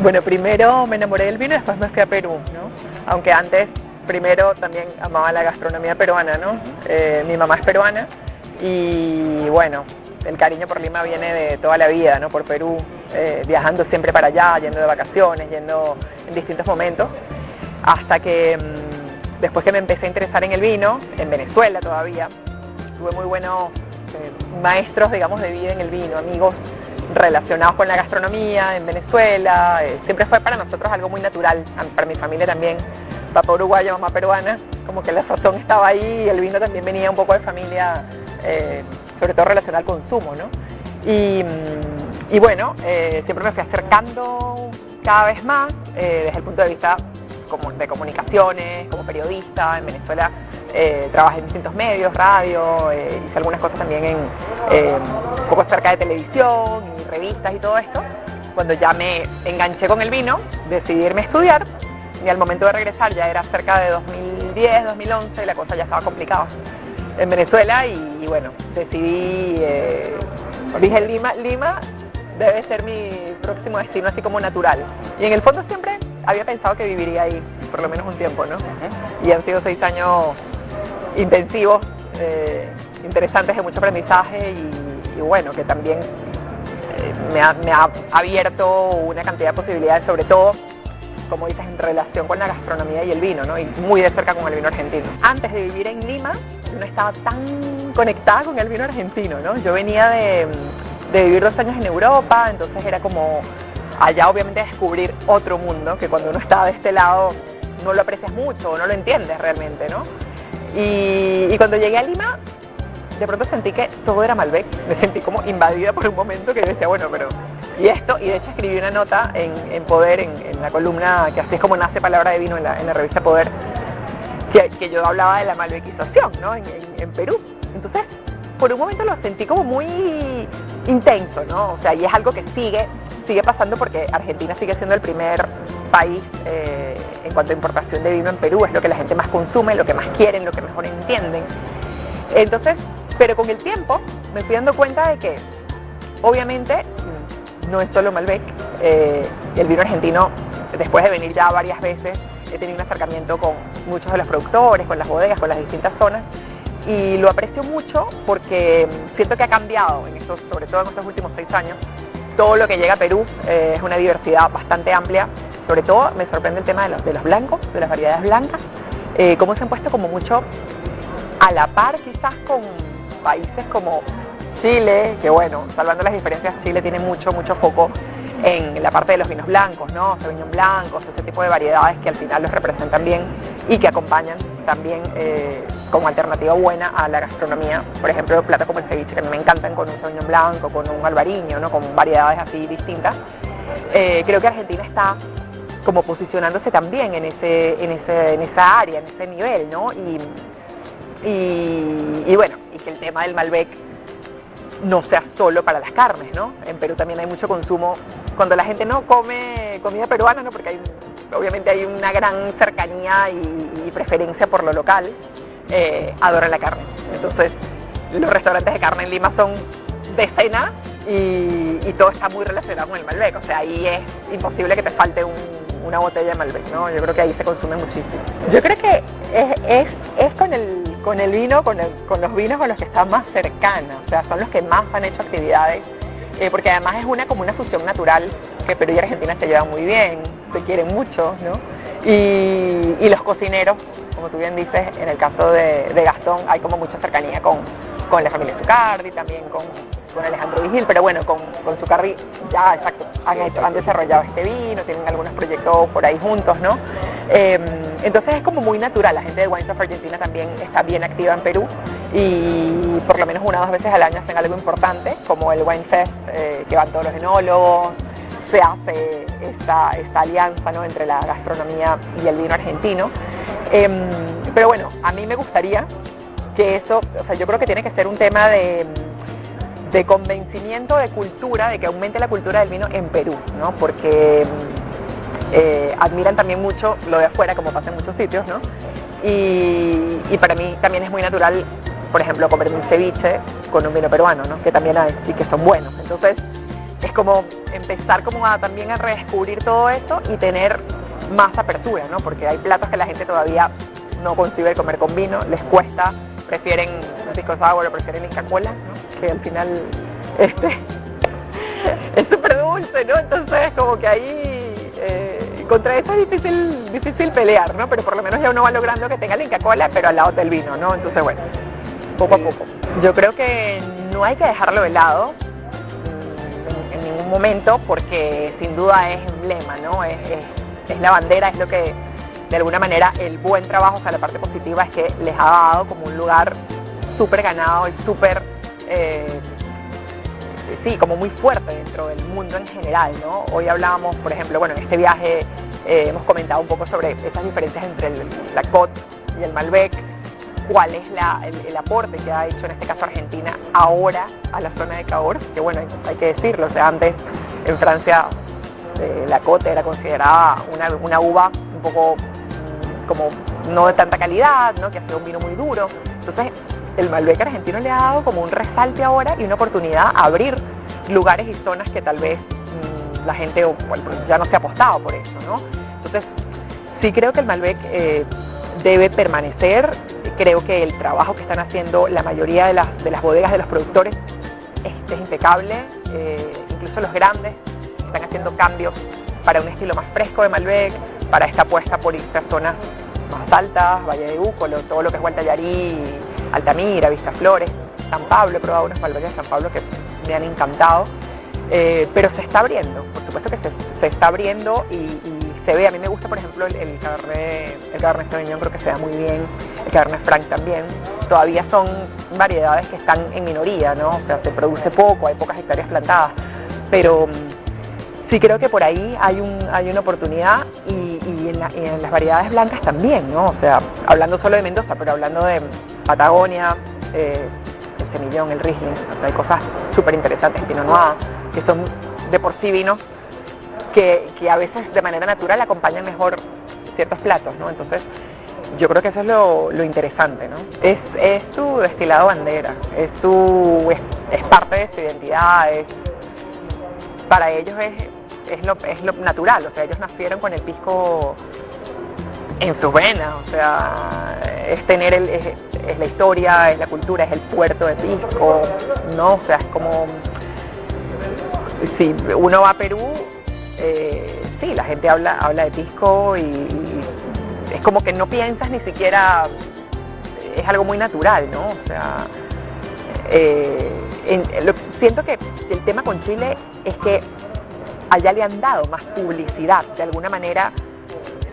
Bueno, primero me enamoré del vino y después me fui a Perú, ¿no? Aunque antes, primero también amaba la gastronomía peruana, ¿no? Mi mamá es peruana y bueno, el cariño por Lima viene de toda la vida, ¿no? Por Perú, viajando siempre para allá, yendo de vacaciones, yendo en distintos momentos, hasta que después que me empecé a interesar en el vino, en Venezuela todavía, tuve muy buenos maestros, digamos, de vida en el vino, amigos relacionados con la gastronomía en Venezuela. Siempre fue para nosotros algo muy natural, para mi familia también, papá uruguayo, mamá peruana, como que la sazón estaba ahí y el vino también venía un poco de familia, sobre todo relacionada al consumo, ¿no? Y bueno, siempre me fui acercando cada vez más desde el punto de vista de comunicaciones, como periodista. En Venezuela trabajé en distintos medios, radio, hice algunas cosas también un poco cerca de televisión y revistas y todo esto. Cuando ya me enganché con el vino, decidí irme a estudiar y al momento de regresar ya era cerca de 2010, 2011 y la cosa ya estaba complicada en Venezuela y bueno, decidí, dije Lima debe ser mi próximo destino así como natural. Y en el fondo siempre había pensado que viviría ahí por lo menos un tiempo, ¿no? Y han sido 6 años intensivos, interesantes, de mucho aprendizaje y bueno, que también me ha abierto una cantidad de posibilidades, sobre todo, como dices, en relación con la gastronomía y el vino, ¿no? Y muy de cerca con el vino argentino. Antes de vivir en Lima, no estaba tan conectada con el vino argentino, ¿no? Yo venía de vivir 2 años en Europa, entonces era como allá obviamente descubrir otro mundo, que cuando uno está de este lado no lo aprecias mucho o no lo entiendes realmente, ¿no? Y cuando llegué a Lima, de pronto sentí que todo era Malbec, me sentí como invadida por un momento que yo decía, bueno, pero ¿y esto? Y de hecho escribí una nota en Poder, en la columna, que así es como nace Palabra de Vino en la revista Poder, que yo hablaba de la malbecización, ¿no? En Perú. Entonces, por un momento lo sentí como muy intenso, ¿no? O sea, y es algo que sigue pasando porque Argentina sigue siendo el primer país en cuanto a importación de vino en Perú, es lo que la gente más consume, lo que más quieren, lo que mejor entienden. Entonces, pero con el tiempo me fui dando cuenta de que obviamente no es solo Malbec, el vino argentino, después de venir ya varias veces, he tenido un acercamiento con muchos de los productores, con las bodegas, con las distintas zonas, y lo aprecio mucho porque siento que ha cambiado, sobre todo en estos últimos 6 años, todo lo que llega a Perú. Es una diversidad bastante amplia. Sobre todo me sorprende el tema de los blancos, de las variedades blancas, cómo se han puesto como mucho a la par quizás con países como Chile, que bueno, salvando las diferencias, Chile tiene mucho foco en la parte de los vinos blancos, ¿no? Sauvignon blancos, ese tipo de variedades que al final los representan bien y que acompañan también como alternativa buena a la gastronomía. Por ejemplo, platos como el ceviche, que a mí me encantan, con un Sauvignon blanco, con un albariño, ¿no? Con variedades así distintas. Creo que Argentina está como posicionándose también en esa área, en ese nivel, ¿no? Y bueno, y que el tema del Malbec no sea solo para las carnes, ¿no? En Perú también hay mucho consumo, cuando la gente no come comida peruana, ¿no? Porque obviamente hay una gran cercanía y preferencia por lo local, adoran la carne. Entonces, los restaurantes de carne en Lima son de cena y todo está muy relacionado con el Malbec. O sea, ahí es imposible que te falte una botella de Malbec, ¿no? Yo creo que ahí se consume muchísimo. Yo creo que es con el vino, con los vinos con los que está más cercana. O sea, son los que más han hecho actividades, porque además es como una fusión natural, que Perú y Argentina se llevan muy bien, se quieren mucho, ¿no? Y los cocineros, como tú bien dices, en el caso de Gastón hay como mucha cercanía con la familia Zucardi, también con Alejandro Vigil, pero bueno, con Zucardi ya, exacto, han desarrollado este vino, tienen algunos proyectos por ahí juntos, ¿no? Entonces es como muy natural. La gente de Wines of Argentina también está bien activa en Perú y por lo menos 1 o 2 veces al año hacen algo importante, como el Wine Fest, que van todos los enólogos. Se hace esta alianza, ¿no? Entre la gastronomía y el vino argentino. Pero bueno, a mí me gustaría que eso, o sea, yo creo que tiene que ser un tema de convencimiento, de cultura, de que aumente la cultura del vino en Perú, ¿no? Porque admiran también mucho lo de afuera, como pasa en muchos sitios, ¿no? Y para mí también es muy natural, por ejemplo, comerme un ceviche con un vino peruano, ¿no? Que también hay y que son buenos. Entonces, es como empezar como también a redescubrir todo esto y tener más apertura, ¿no? Porque hay platos que la gente todavía no concibe comer con vino, les cuesta, prefieren un pisco sour o prefieren Inca Kola, ¿no? Que al final es súper dulce, ¿no? Entonces como que ahí contra eso es difícil pelear, ¿no? Pero por lo menos ya uno va logrando que tenga la Inca Kola, pero al lado del vino, ¿no? Entonces bueno, poco a poco. Yo creo que no hay que dejarlo de lado en ningún momento, porque sin duda es emblema, ¿no? Es la bandera, es lo que de alguna manera el buen trabajo, o sea, la parte positiva es que les ha dado como un lugar súper ganado y súper, sí, como muy fuerte dentro del mundo en general, ¿no? Hoy hablábamos, por ejemplo, bueno, en este viaje hemos comentado un poco sobre esas diferencias entre la Côte y el Malbec, cuál es el aporte que ha hecho en este caso Argentina ahora a la zona de Cahors, que bueno, hay que decirlo, o sea, antes en Francia la Côte era considerada una uva un poco como no de tanta calidad, ¿no? Que hacía un vino muy duro. Entonces el Malbec argentino le ha dado como un resalte ahora y una oportunidad a abrir lugares y zonas que tal vez la gente ya no se ha apostado por eso, ¿no? Entonces sí creo que el Malbec debe permanecer. Creo que el trabajo que están haciendo la mayoría de las bodegas de los productores es impecable, incluso los grandes están haciendo cambios para un estilo más fresco de Malbec, para esta apuesta por irse a zonas más altas, Valle de Úcolo, todo lo que es Gualtallarí, Altamira, Vistaflores, San Pablo, he probado unos Malbec de San Pablo que me han encantado, pero se está abriendo, por supuesto que se está abriendo y se ve. A mí me gusta, por ejemplo, el Cabernet Sauvignon, creo que se da muy bien, el Cabernet Franc también. Todavía son variedades que están en minoría, ¿no? O sea, se produce poco, hay pocas hectáreas plantadas, pero sí creo que por ahí hay una oportunidad y en las variedades blancas también, ¿no? O sea, hablando solo de Mendoza, pero hablando de Patagonia, el Semillón, el Riesling, o sea, hay cosas súper interesantes, Pinot Noir, que son de por sí vinos que a veces de manera natural acompañan mejor ciertos platos, ¿no? Entonces yo creo que eso es lo interesante, ¿no? Es tu destilado bandera, es parte de su identidad, para ellos es lo natural, o sea, ellos nacieron con el pisco en sus venas, o sea, es la historia, es la cultura, es el puerto de pisco, ¿no? O sea, es como, si uno va a Perú, sí, la gente habla de pisco y es como que no piensas ni siquiera, es algo muy natural, ¿no? O sea, siento que el tema con Chile es que allá le han dado más publicidad, de alguna manera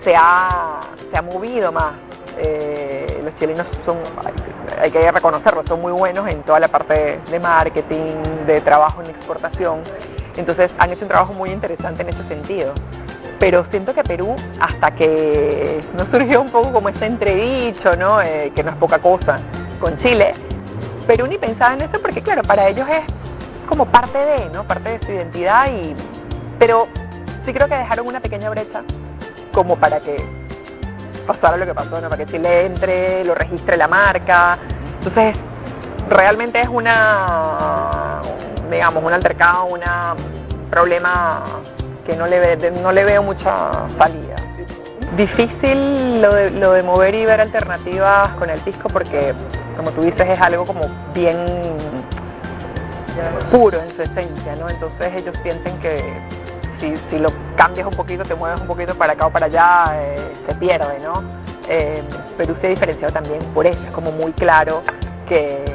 se ha movido más. Los chilenos hay que reconocerlo, son muy buenos en toda la parte de marketing, de trabajo en exportación, entonces han hecho un trabajo muy interesante en ese sentido. Pero siento que Perú, hasta que nos surgió un poco como este entredicho, ¿no? Que no es poca cosa, con Chile, Perú ni pensaba en eso porque claro, para ellos es como parte de, ¿no? Parte de su identidad, pero sí creo que dejaron una pequeña brecha como para que pasara lo que pasó, ¿no? Para que Chile entre, lo registre la marca. Entonces realmente es un altercado, un problema que no le veo mucha salida. Difícil lo de mover y ver alternativas con el pisco porque, como tú dices, es algo como bien puro en su esencia, ¿no? Entonces ellos sienten que si lo cambias un poquito, te mueves un poquito para acá o para allá, se pierde, ¿no? Perú se ha diferenciado también por eso, es como muy claro que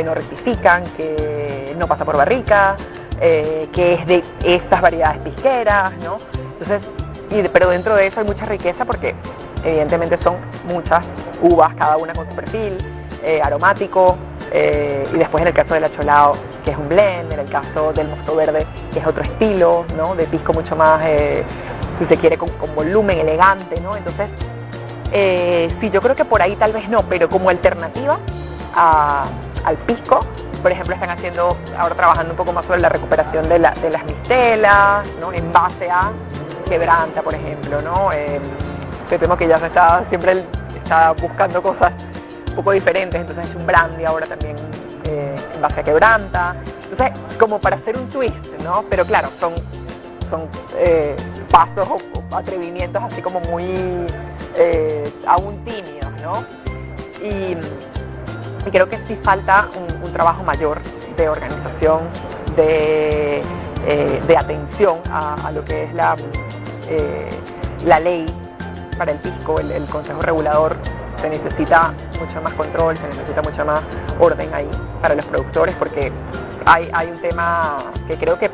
no rectifican, que no pasa por barrica, que es de estas variedades pisqueras, ¿no? Entonces, pero dentro de eso hay mucha riqueza porque evidentemente son muchas uvas, cada una con su perfil aromático, y después en el caso del acholado, que es un blend, en el caso del mosto verde, que es otro estilo, ¿no? De pisco mucho más, si se quiere, con volumen, elegante, ¿no? Entonces, sí, yo creo que por ahí tal vez no, pero como alternativa al pisco, por ejemplo, están ahora trabajando un poco más sobre la recuperación de las mistelas, ¿no? En base a quebranta, por ejemplo, ¿no? Pepe Moquellazo siempre está buscando cosas un poco diferentes, entonces es un brandy ahora también en base a quebranta. Entonces, como para hacer un twist, ¿no? Pero claro, son pasos o atrevimientos así como muy aún tímidos, ¿no? Y creo que sí falta un trabajo mayor de organización, de atención a lo que es la ley para el pisco, el Consejo Regulador. Se necesita mucho más control, se necesita mucha más orden ahí para los productores, porque hay un tema que creo que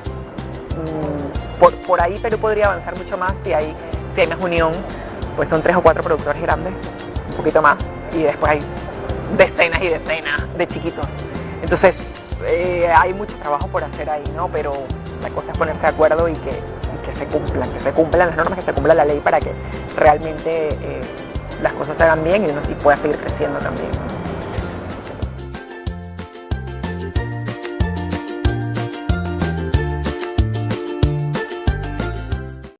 por ahí Perú podría avanzar mucho más si hay más unión. Pues son 3 o 4 productores grandes, un poquito más, y después hay decenas y decenas de chiquitos. Entonces hay mucho trabajo por hacer ahí, ¿no? Pero la cosa es ponerse de acuerdo y que se cumplan las normas, que se cumpla la ley para que realmente las cosas se hagan bien y uno sí pueda seguir creciendo también.